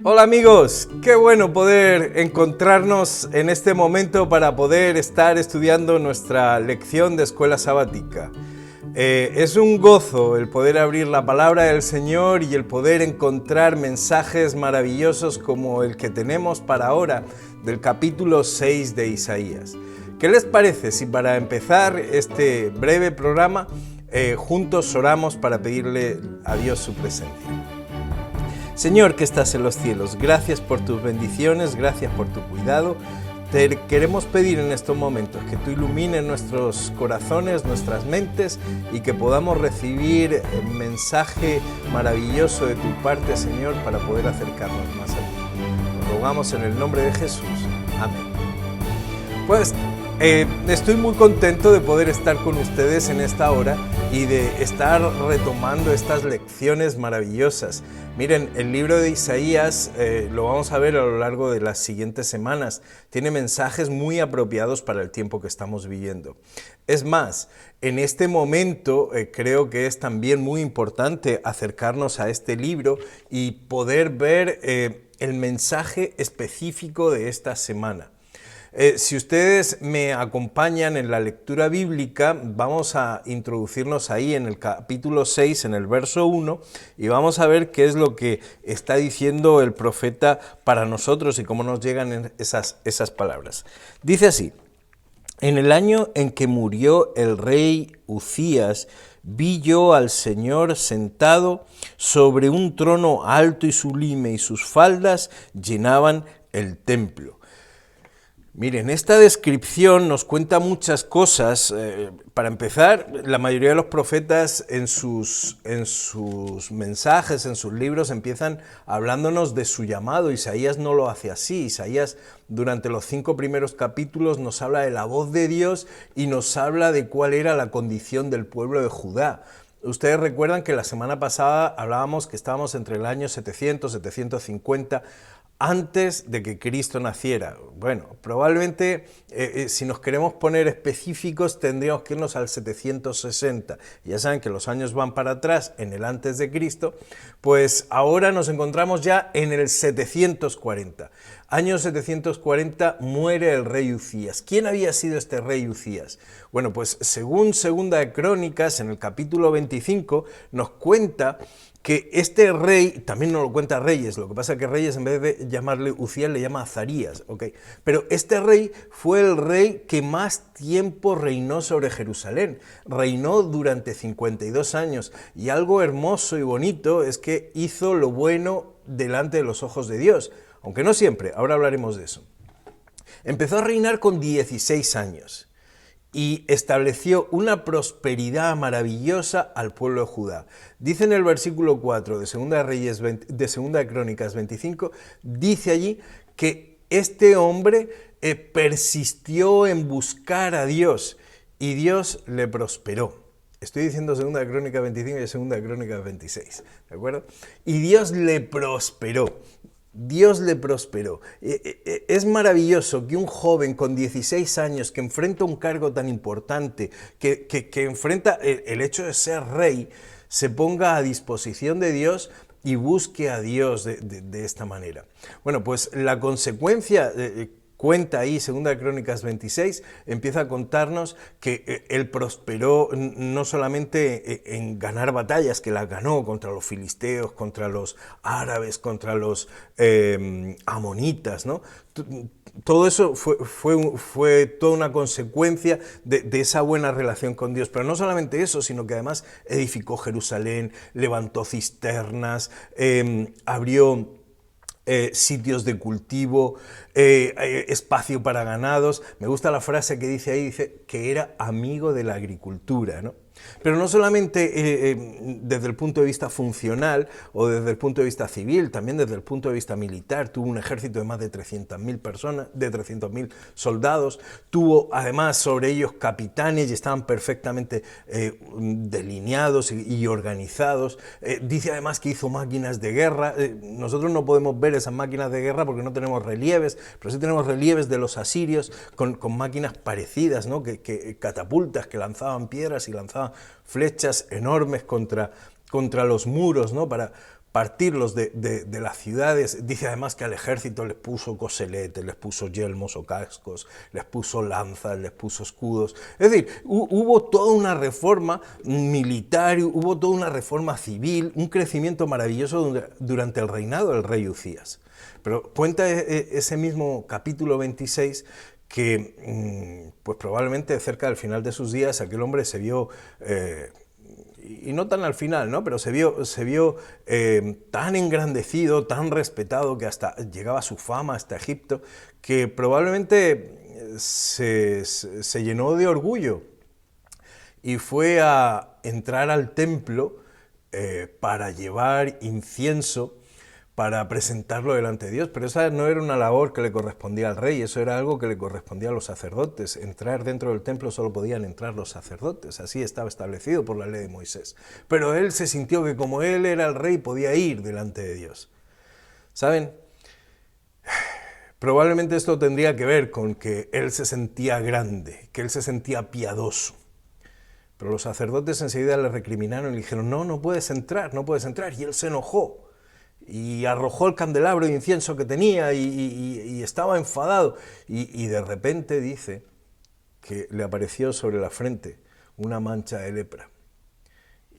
Hola amigos, qué bueno poder encontrarnos en este momento para poder estar estudiando nuestra lección de escuela sabática. Es un gozo el poder abrir la palabra del Señor y el poder encontrar mensajes maravillosos como el que tenemos para ahora del capítulo 6 de Isaías. ¿Qué les parece si para empezar este breve programa juntos oramos para pedirle a Dios su presencia? Señor que estás en los cielos, gracias por tus bendiciones, gracias por tu cuidado. Te queremos pedir en estos momentos que tú ilumines nuestros corazones, nuestras mentes y que podamos recibir el mensaje maravilloso de tu parte, Señor, para poder acercarnos más a ti. Lo rogamos en el nombre de Jesús. Amén. Pues estoy muy contento de poder estar con ustedes en esta hora y de estar retomando estas lecciones maravillosas. Miren, el libro de Isaías, lo vamos a ver a lo largo de las siguientes semanas, tiene mensajes muy apropiados para el tiempo que estamos viviendo. Es más, en este momento creo que es también muy importante acercarnos a este libro y poder ver el mensaje específico de esta semana. Si ustedes me acompañan en la lectura bíblica, vamos a introducirnos ahí en el capítulo 6, en el verso 1, y vamos a ver qué es lo que está diciendo el profeta para nosotros y cómo nos llegan esas palabras. Dice así: en el año en que murió el rey Uzías, vi yo al Señor sentado sobre un trono alto y sublime, y sus faldas llenaban el templo. Miren, esta descripción nos cuenta muchas cosas. Para empezar, la mayoría de los profetas en sus mensajes, en sus libros, empiezan hablándonos de su llamado. Isaías no lo hace así. Isaías, durante los 5 primeros capítulos, nos habla de la voz de Dios y nos habla de cuál era la condición del pueblo de Judá. Ustedes recuerdan que la semana pasada hablábamos que estábamos entre el año 700, 750, antes de que Cristo naciera. Bueno, probablemente si nos queremos poner específicos tendríamos que irnos al 760. Ya saben que los años van para atrás en el antes de Cristo, pues ahora nos encontramos ya en el 740. Año 740 muere el rey Uzías. ¿Quién había sido este rey Uzías? Bueno, pues según Segunda de Crónicas, en el capítulo 25, nos cuenta que este rey, también nos lo cuenta Reyes, lo que pasa es que Reyes en vez de llamarle Uzías le llama Azarías, ¿ok? Pero este rey fue el rey que más tiempo reinó sobre Jerusalén, reinó durante 52 años, y algo hermoso y bonito es que hizo lo bueno delante de los ojos de Dios, aunque no siempre, ahora hablaremos de eso. Empezó a reinar con 16 años. Y estableció una prosperidad maravillosa al pueblo de Judá. Dice en el versículo 4 de Segunda de Crónicas 25, dice allí que este hombre persistió en buscar a Dios y Dios le prosperó. Estoy diciendo Segunda de Crónicas 25 y Segunda de Crónicas 26, ¿de acuerdo? Y Dios le prosperó. Dios le prosperó. Es maravilloso que un joven con 16 años que enfrenta un cargo tan importante, que enfrenta el hecho de ser rey, se ponga a disposición de Dios y busque a Dios de esta manera. Bueno, pues la consecuencia cuenta ahí, Segunda de Crónicas 26, empieza a contarnos que él prosperó no solamente en ganar batallas, que las ganó contra los filisteos, contra los árabes, contra los amonitas, ¿no? Todo eso fue toda una consecuencia de esa buena relación con Dios. Pero no solamente eso, sino que además edificó Jerusalén, levantó cisternas, abrió sitios de cultivo, espacio para ganados. Me gusta la frase que dice ahí, dice que era amigo de la agricultura, ¿no? Pero no solamente desde el punto de vista funcional o desde el punto de vista civil, también desde el punto de vista militar. Tuvo un ejército de más de 300.000 personas, de 300.000 soldados. Tuvo además sobre ellos capitanes y estaban perfectamente delineados y organizados. Dice además que hizo máquinas de guerra. Nosotros no podemos ver esas máquinas de guerra porque no tenemos relieves, pero sí tenemos relieves de los asirios con máquinas parecidas, ¿no? que catapultas que lanzaban piedras y lanzaban flechas enormes contra los muros, ¿no? partirlos de las ciudades. Dice además que al ejército les puso coseletes, les puso yelmos o cascos, les puso lanzas, les puso escudos. Es decir, hubo toda una reforma militar, hubo toda una reforma civil, un crecimiento maravilloso durante el reinado del rey Ucías. Pero cuenta ese mismo capítulo 26 que pues probablemente cerca del final de sus días aquel hombre se vio, y no tan al final, ¿no? Pero se vio tan engrandecido, tan respetado, que hasta llegaba su fama hasta Egipto, que probablemente se llenó de orgullo y fue a entrar al templo para llevar incienso, para presentarlo delante de Dios, pero esa no era una labor que le correspondía al rey, eso era algo que le correspondía a los sacerdotes. Entrar dentro del templo solo podían entrar los sacerdotes, así estaba establecido por la ley de Moisés. Pero él se sintió que como él era el rey podía ir delante de Dios. ¿Saben? Probablemente esto tendría que ver con que él se sentía grande, que él se sentía piadoso. Pero los sacerdotes enseguida le recriminaron y le dijeron, no puedes entrar, no puedes entrar, y él se enojó. Y arrojó el candelabro de incienso que tenía y estaba enfadado. Y de repente dice que le apareció sobre la frente una mancha de lepra.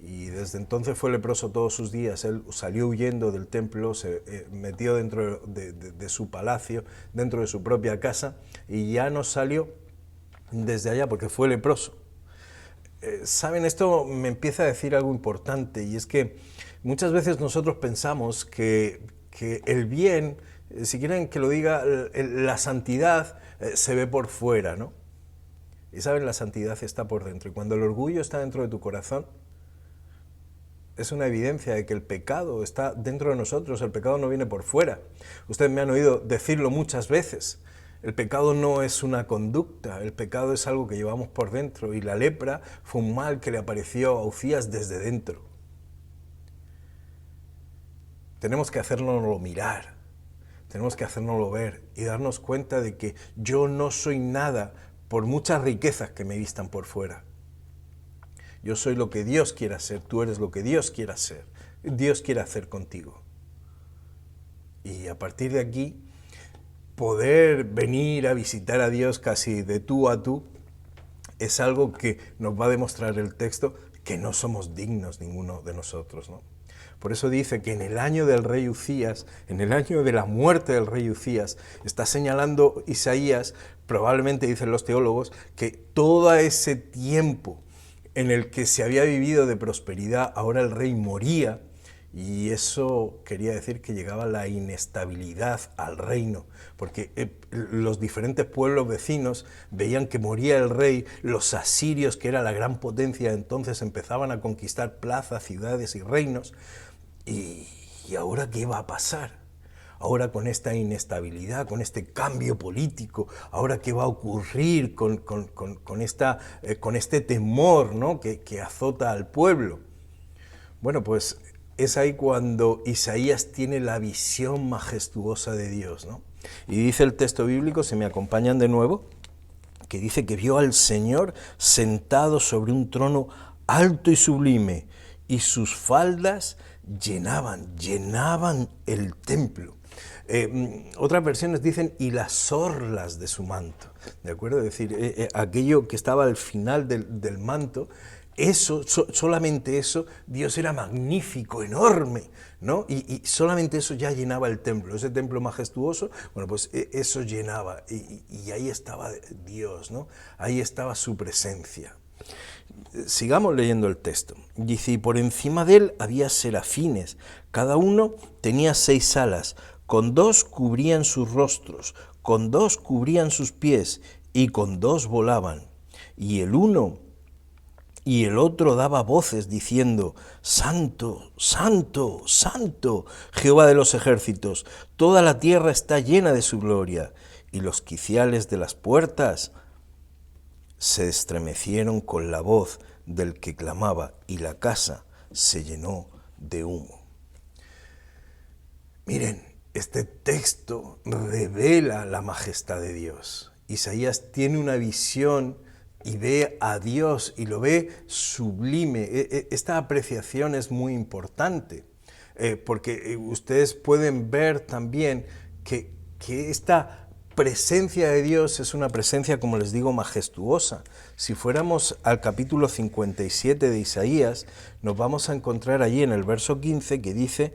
Y desde entonces fue leproso todos sus días. Él salió huyendo del templo, se metió dentro de su palacio, dentro de su propia casa, y ya no salió desde allá porque fue leproso. ¿Saben? Esto me empieza a decir algo importante, y es que muchas veces nosotros pensamos que el bien, si quieren que lo diga, la santidad se ve por fuera, ¿no? Y saben, la santidad está por dentro. Y cuando el orgullo está dentro de tu corazón, es una evidencia de que el pecado está dentro de nosotros, el pecado no viene por fuera. Ustedes me han oído decirlo muchas veces. El pecado no es una conducta, el pecado es algo que llevamos por dentro, y la lepra fue un mal que le apareció a Ucías desde dentro. Tenemos que hacérnoslo mirar, tenemos que hacérnoslo ver y darnos cuenta de que yo no soy nada por muchas riquezas que me vistan por fuera. Yo soy lo que Dios quiere hacer, tú eres lo que Dios quiere hacer, Dios quiere hacer contigo. Y a partir de aquí, poder venir a visitar a Dios casi de tú a tú es algo que nos va a demostrar el texto que no somos dignos ninguno de nosotros, ¿no? Por eso dice que en el año del rey Ucías, en el año de la muerte del rey Ucías, está señalando Isaías, probablemente dicen los teólogos, que todo ese tiempo en el que se había vivido de prosperidad, ahora el rey moría, y eso quería decir que llegaba la inestabilidad al reino, porque los diferentes pueblos vecinos veían que moría el rey, los asirios, que era la gran potencia entonces, empezaban a conquistar plazas, ciudades y reinos, y ahora ¿qué va a pasar? Ahora con esta inestabilidad, con este cambio político, ahora qué va a ocurrir con este temor, ¿no? que azota al pueblo. Bueno, pues es ahí cuando Isaías tiene la visión majestuosa de Dios, ¿no? Y dice el texto bíblico, si me acompañan de nuevo, que dice que vio al Señor sentado sobre un trono alto y sublime, y sus faldas llenaban el templo. Otras versiones dicen, y las orlas de su manto, ¿de acuerdo? Es decir, aquello que estaba al final del manto, eso, solamente eso, Dios era magnífico, enorme, ¿no? Y solamente eso ya llenaba el templo, ese templo majestuoso, bueno, pues eso llenaba, y ahí estaba Dios, ¿no? Ahí estaba su presencia. Sigamos leyendo el texto. Dice, y por encima de él había serafines, cada uno tenía 6 alas, con 2 cubrían sus rostros, con 2 cubrían sus pies, y con 2 volaban. Y el uno y el otro daba voces diciendo, Santo, Santo, Santo, Jehová de los ejércitos, toda la tierra está llena de su gloria. Y los quiciales de las puertas se estremecieron con la voz del que clamaba, y la casa se llenó de humo. Miren, este texto revela la majestad de Dios. Isaías tiene una visión y ve a Dios y lo ve sublime. Esta apreciación es muy importante. porque ustedes pueden ver también que esta presencia de Dios es una presencia, como les digo, majestuosa. Si fuéramos al capítulo 57 de Isaías, nos vamos a encontrar allí en el verso 15 que dice: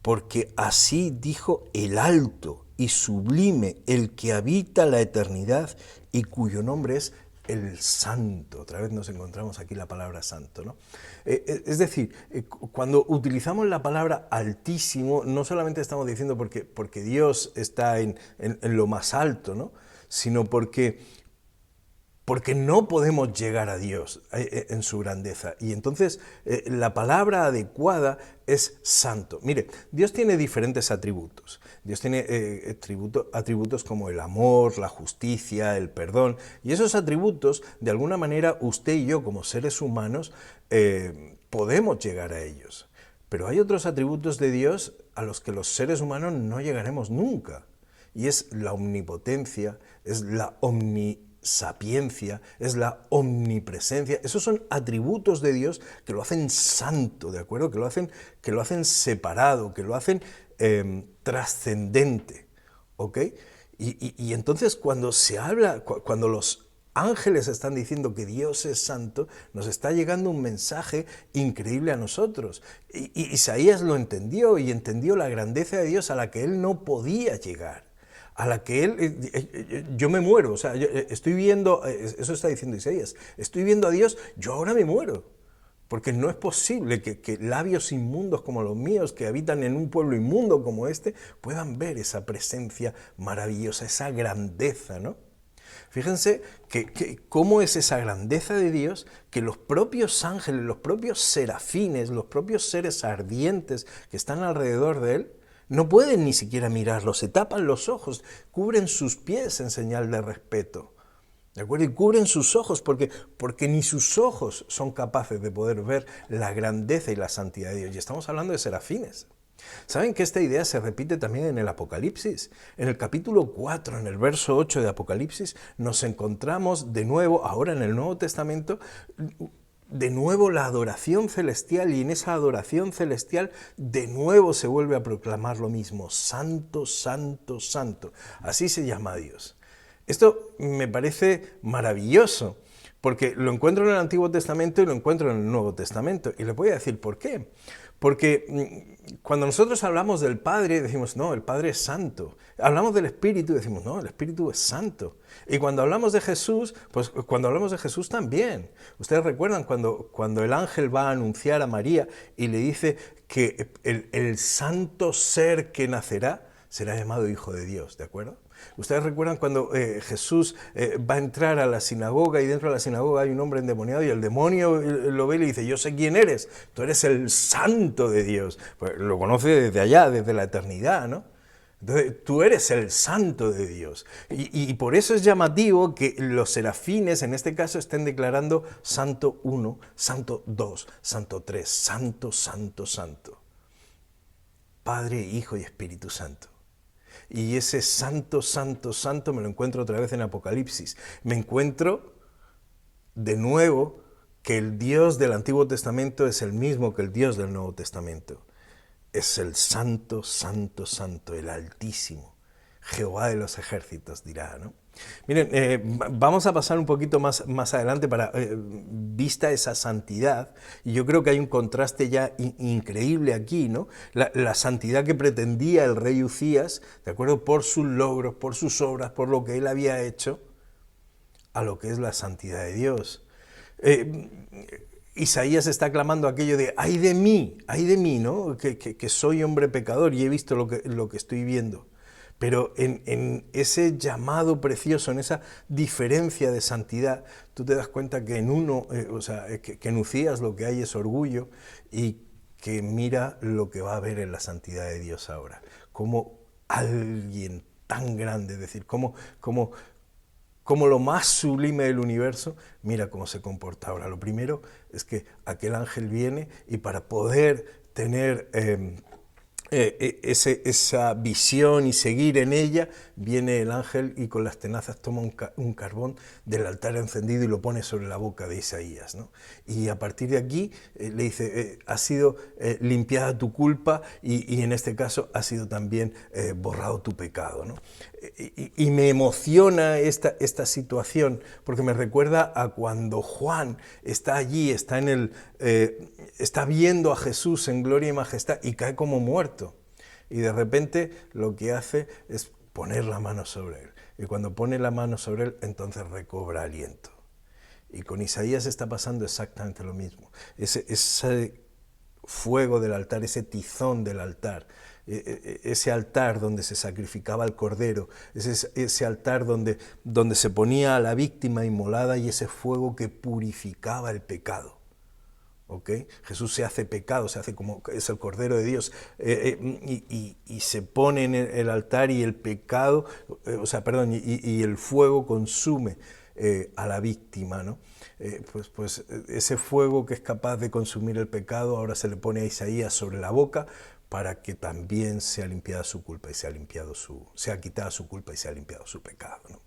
porque así dijo el alto y sublime, el que habita la eternidad y cuyo nombre es el Santo. Otra vez nos encontramos aquí la palabra santo, ¿no? Es decir, cuando utilizamos la palabra altísimo, no solamente estamos diciendo porque Dios está en lo más alto, ¿no? Sino porque no podemos llegar a Dios en su grandeza. Y entonces la palabra adecuada es santo. Mire, Dios tiene diferentes atributos. Dios tiene atributos como el amor, la justicia, el perdón. Y esos atributos, de alguna manera, usted y yo, como seres humanos, podemos llegar a ellos. Pero hay otros atributos de Dios a los que los seres humanos no llegaremos nunca. Y es la omnipotencia, es la omnisapiencia, es la omnipresencia. Esos son atributos de Dios que lo hacen santo, ¿de acuerdo? Que lo hacen separado, que lo hacen trascendente, ¿ok? Y entonces cuando se habla, cuando los ángeles están diciendo que Dios es santo, nos está llegando un mensaje increíble a nosotros. Isaías lo entendió y entendió la grandeza de Dios a la que él no podía llegar, a la que él, yo me muero, o sea, yo estoy viendo, eso está diciendo Isaías, estoy viendo a Dios, yo ahora me muero, porque no es posible que labios inmundos como los míos, que habitan en un pueblo inmundo como este, puedan ver esa presencia maravillosa, esa grandeza, ¿no? Fíjense cómo es esa grandeza de Dios que los propios ángeles, los propios serafines, los propios seres ardientes que están alrededor de él, no pueden ni siquiera mirarlo, se tapan los ojos, cubren sus pies en señal de respeto, ¿de acuerdo? Y cubren sus ojos porque ni sus ojos son capaces de poder ver la grandeza y la santidad de Dios. Y estamos hablando de serafines. ¿Saben que esta idea se repite también en el Apocalipsis? En el capítulo 4, en el verso 8 de Apocalipsis, nos encontramos de nuevo, ahora en el Nuevo Testamento, de nuevo la adoración celestial, y en esa adoración celestial de nuevo se vuelve a proclamar lo mismo: santo, santo, santo. Así se llama a Dios. Esto me parece maravilloso, porque lo encuentro en el Antiguo Testamento y lo encuentro en el Nuevo Testamento. Y les voy a decir por qué. Porque cuando nosotros hablamos del Padre, decimos, no, el Padre es santo. Hablamos del Espíritu, decimos, no, el Espíritu es santo. Y cuando hablamos de Jesús, pues cuando hablamos de Jesús también. Ustedes recuerdan cuando el ángel va a anunciar a María y le dice que el santo ser que nacerá será llamado Hijo de Dios, ¿de acuerdo? Ustedes recuerdan cuando Jesús va a entrar a la sinagoga y dentro de la sinagoga hay un hombre endemoniado y el demonio lo ve y le dice, yo sé quién eres, tú eres el santo de Dios. Pues lo conoce desde allá, desde la eternidad, ¿no? Entonces, tú eres el santo de Dios. Y por eso es llamativo que los serafines, en este caso, estén declarando santo 1, santo 2, santo 3, santo, santo, santo. Padre, Hijo y Espíritu Santo. Y ese santo, santo, santo me lo encuentro otra vez en Apocalipsis. Me encuentro de nuevo que el Dios del Antiguo Testamento es el mismo que el Dios del Nuevo Testamento. Es el santo, santo, santo, el Altísimo. Jehová de los ejércitos dirá, ¿no? Miren, vamos a pasar un poquito más adelante para vista esa santidad, y yo creo que hay un contraste ya increíble aquí, ¿no? La santidad que pretendía el rey Uzías, ¿de acuerdo? Por sus logros, por sus obras, por lo que él había hecho, a lo que es la santidad de Dios. Isaías está clamando aquello de ay de mí, ¿no? Que soy hombre pecador y he visto lo que estoy viendo. Pero en ese llamado precioso, en esa diferencia de santidad, tú te das cuenta que en uno, que en Uzías lo que hay es orgullo, y que mira lo que va a haber en la santidad de Dios ahora. Como alguien tan grande, es decir, como lo más sublime del universo, mira cómo se comporta ahora. Lo primero es que aquel ángel viene y para poder tener esa visión y seguir en ella, viene el ángel y con las tenazas toma un carbón del altar encendido y lo pone sobre la boca de Isaías, ¿no? Y a partir de aquí le dice, ha sido limpiada tu culpa y en este caso ha sido también borrado tu pecado, ¿no? Y me emociona esta situación porque me recuerda a cuando Juan está allí, está viendo a Jesús en gloria y majestad y cae como muerto. Y de repente lo que hace es poner la mano sobre él. Y cuando pone la mano sobre él, entonces recobra aliento. Y con Isaías está pasando exactamente lo mismo. Ese fuego del altar, ese tizón del altar, ese altar donde se sacrificaba el cordero, ese altar donde se ponía a la víctima inmolada y ese fuego que purificaba el pecado. ¿Okay? Jesús se hace pecado, se hace como es el Cordero de Dios y se pone en el altar y el pecado, y el fuego consume a la víctima, ¿no? Pues ese fuego que es capaz de consumir el pecado ahora se le pone a Isaías sobre la boca para que también sea limpiada su culpa y sea quitada su culpa y sea limpiado su pecado, ¿no?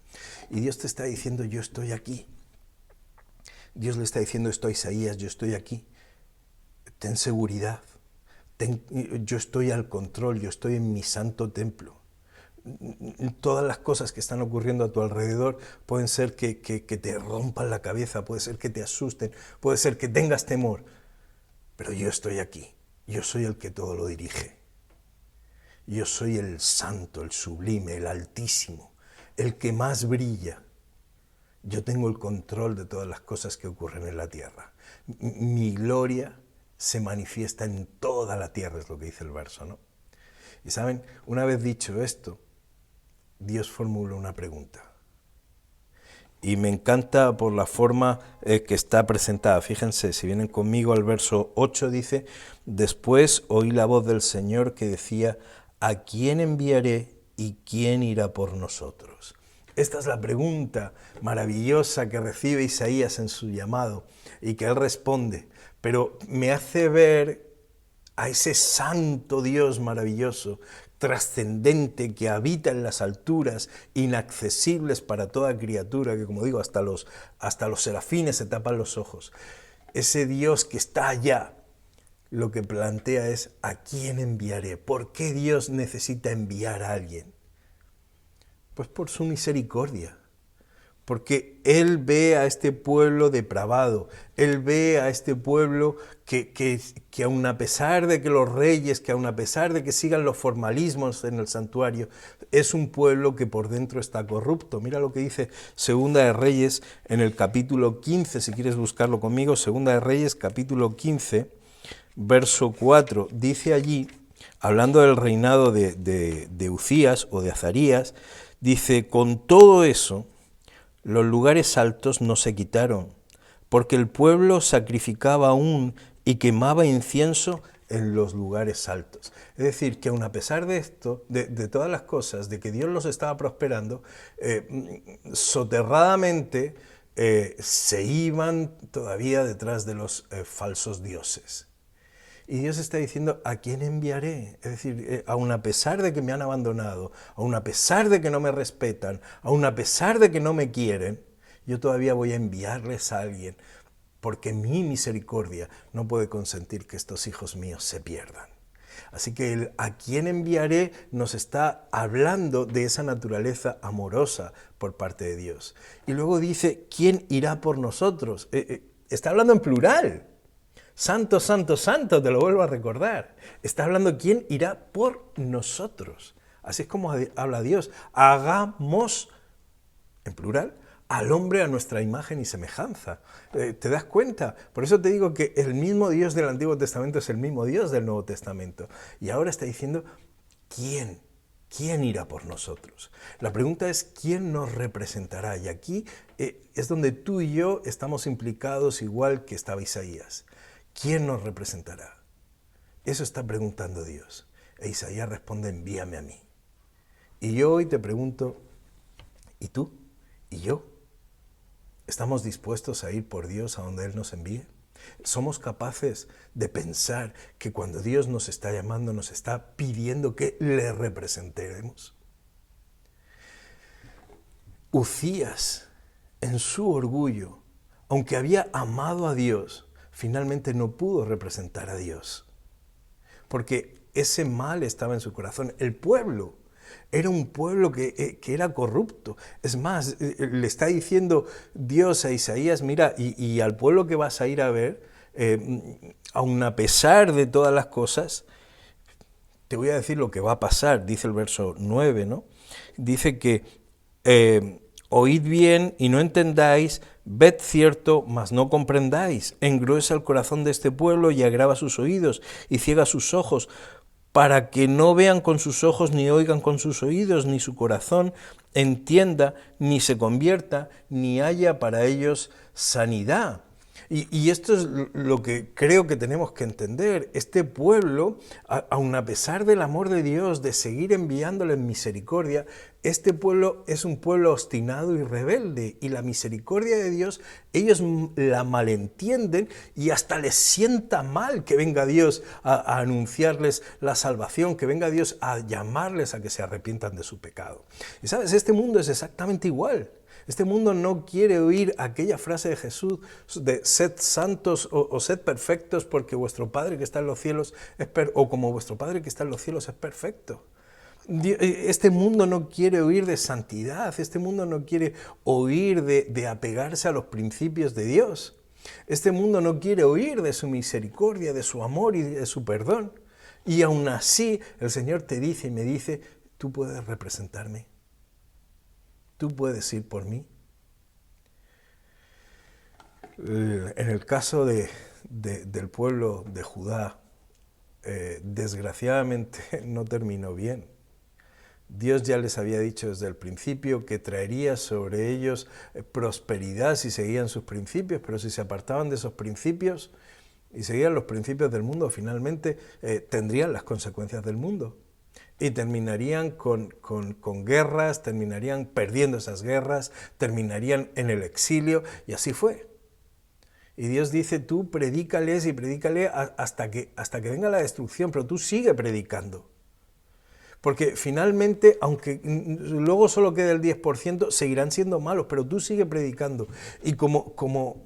Y Dios te está diciendo, yo estoy aquí. Dios le está diciendo esto a Isaías, yo estoy aquí, ten seguridad, yo estoy al control, yo estoy en mi santo templo. Todas las cosas que están ocurriendo a tu alrededor pueden ser que te rompan la cabeza, puede ser que te asusten, puede ser que tengas temor, pero yo estoy aquí, yo soy el que todo lo dirige. Yo soy el santo, el sublime, el altísimo, el que más brilla. Yo tengo el control de todas las cosas que ocurren en la tierra. Mi gloria se manifiesta en toda la tierra, es lo que dice el verso, ¿no? Y saben, una vez dicho esto, Dios formula una pregunta. Y me encanta por la forma que está presentada. Fíjense, si vienen conmigo al verso 8 dice, después oí la voz del Señor que decía, ¿a quién enviaré y quién irá por nosotros? Esta es la pregunta maravillosa que recibe Isaías en su llamado y que él responde, pero me hace ver a ese santo Dios maravilloso, trascendente, que habita en las alturas, inaccesibles para toda criatura, que como digo, hasta los serafines se tapan los ojos. Ese Dios que está allá, lo que plantea es, ¿a quién enviaré? ¿Por qué Dios necesita enviar a alguien? Pues por su misericordia, porque Él ve a este pueblo depravado, Él ve a este pueblo que aun a pesar de que los reyes, que aun a pesar de que sigan los formalismos en el santuario, es un pueblo que por dentro está corrupto. Mira lo que dice Segunda de Reyes en el capítulo 15, si quieres buscarlo conmigo, Segunda de Reyes, capítulo 15, verso 4, dice allí, hablando del reinado de Uzías o de Azarías, dice, con todo eso, los lugares altos no se quitaron, porque el pueblo sacrificaba aún y quemaba incienso en los lugares altos. Es decir, que aun a pesar de esto, de todas las cosas, de que Dios los estaba prosperando, soterradamente se iban todavía detrás de los falsos dioses. Y Dios está diciendo, ¿a quién enviaré? Es decir, aun a pesar de que me han abandonado, aun a pesar de que no me respetan, aun a pesar de que no me quieren, yo todavía voy a enviarles a alguien, porque mi misericordia no puede consentir que estos hijos míos se pierdan. Así que el a quién enviaré nos está hablando de esa naturaleza amorosa por parte de Dios. Y luego dice, ¿quién irá por nosotros? Está hablando en plural. Santo, santo, santo, te lo vuelvo a recordar. Está hablando quién irá por nosotros. Así es como habla Dios. Hagamos, en plural, al hombre a nuestra imagen y semejanza. ¿Te das cuenta? Por eso te digo que el mismo Dios del Antiguo Testamento es el mismo Dios del Nuevo Testamento. Y ahora está diciendo, ¿quién? ¿Quién irá por nosotros? La pregunta es, ¿quién nos representará? Y aquí es donde tú y yo estamos implicados igual que estaba Isaías. ¿Quién nos representará? Eso está preguntando Dios. E Isaías responde, envíame a mí. Y yo hoy te pregunto, ¿y tú? ¿Y yo? ¿Estamos dispuestos a ir por Dios a donde Él nos envíe? Somos capaces de pensar que cuando Dios nos está llamando, nos está pidiendo que le representemos. Uzías, en su orgullo, aunque había amado a Dios, finalmente no pudo representar a Dios. Porque ese mal estaba en su corazón. El pueblo era un pueblo que era corrupto. Es más, le está diciendo Dios a Isaías, mira, y al pueblo que vas a ir a ver, aun a pesar de todas las cosas, te voy a decir lo que va a pasar, dice el verso 9, ¿no? Dice que oíd bien y no entendáis, ved cierto, mas no comprendáis. Engruesa el corazón de este pueblo y agrava sus oídos y ciega sus ojos, para que no vean con sus ojos, ni oigan con sus oídos, ni su corazón entienda, ni se convierta, ni haya para ellos sanidad. Y esto es lo que creo que tenemos que entender. Este pueblo, aun a pesar del amor de Dios, de seguir enviándole en misericordia, este pueblo es un pueblo obstinado y rebelde. Y la misericordia de Dios, ellos la malentienden y hasta les sienta mal que venga Dios a anunciarles la salvación, que venga Dios a llamarles a que se arrepientan de su pecado. Y sabes, este mundo es exactamente igual. Este mundo no quiere oír aquella frase de Jesús de sed santos o sed perfectos porque vuestro Padre que está en los cielos o como vuestro Padre que está en los cielos es perfecto. Este mundo no quiere oír de santidad, este mundo no quiere oír de apegarse a los principios de Dios. Este mundo no quiere oír de su misericordia, de su amor y de su perdón. Y aún así el Señor te dice y me dice, tú puedes representarme. ¿Tú puedes ir por mí? En el caso del pueblo de Judá, desgraciadamente no terminó bien. Dios ya les había dicho desde el principio que traería sobre ellos prosperidad si seguían sus principios, pero si se apartaban de esos principios y seguían los principios del mundo, finalmente tendrían las consecuencias del mundo. Y terminarían con guerras, terminarían perdiendo esas guerras, terminarían en el exilio, y así fue. Y Dios dice, tú predícales y predícale hasta que venga la destrucción, pero tú sigue predicando. Porque finalmente, aunque luego solo quede el 10%, seguirán siendo malos, pero tú sigue predicando. Y como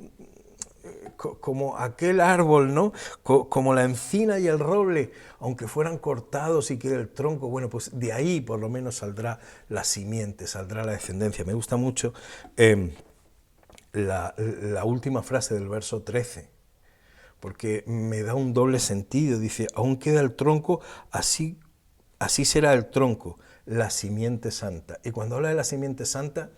aquel árbol, ¿no? Como la encina y el roble, aunque fueran cortados y quede el tronco, bueno, pues de ahí por lo menos saldrá la simiente, saldrá la descendencia. Me gusta mucho la última frase del verso 13, porque me da un doble sentido. Dice, aún queda el tronco, así será el tronco, la simiente santa. Y cuando habla de la simiente santa,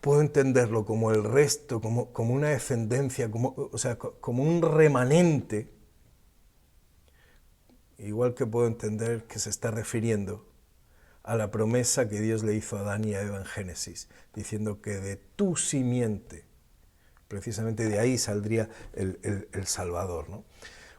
puedo entenderlo como el resto, como una descendencia, como un remanente, igual que puedo entender que se está refiriendo a la promesa que Dios le hizo a Adán y a Eva en Génesis, diciendo que de tu simiente, precisamente de ahí saldría el Salvador, ¿no?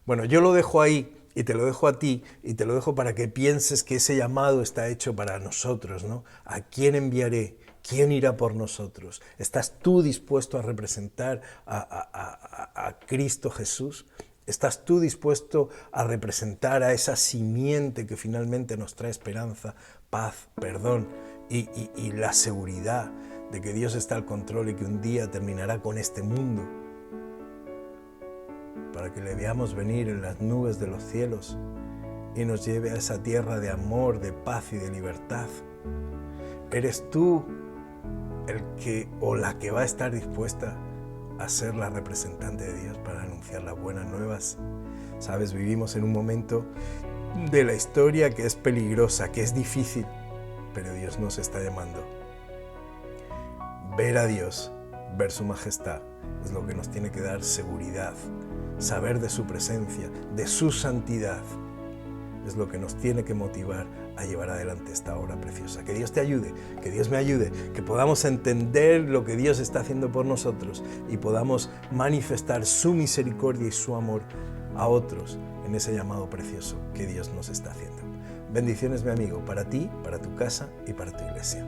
Bueno, yo lo dejo ahí y te lo dejo a ti y te lo dejo para que pienses que ese llamado está hecho para nosotros, ¿no? ¿A quién enviaré? ¿Quién irá por nosotros? ¿Estás tú dispuesto a representar a Cristo Jesús? ¿Estás tú dispuesto a representar a esa simiente que finalmente nos trae esperanza, paz, perdón y la seguridad de que Dios está al control y que un día terminará con este mundo? Para que le veamos venir en las nubes de los cielos y nos lleve a esa tierra de amor, de paz y de libertad. ¿Eres tú el que o la que va a estar dispuesta a ser la representante de Dios para anunciar las buenas nuevas? Sabes, vivimos en un momento de la historia que es peligrosa, que es difícil, pero Dios nos está llamando. Ver a Dios, ver su majestad, es lo que nos tiene que dar seguridad. Saber de su presencia, de su santidad, es lo que nos tiene que motivar a llevar adelante esta obra preciosa. Que Dios te ayude, que Dios me ayude, que podamos entender lo que Dios está haciendo por nosotros y podamos manifestar su misericordia y su amor a otros en ese llamado precioso que Dios nos está haciendo. Bendiciones, mi amigo, para ti, para tu casa y para tu iglesia.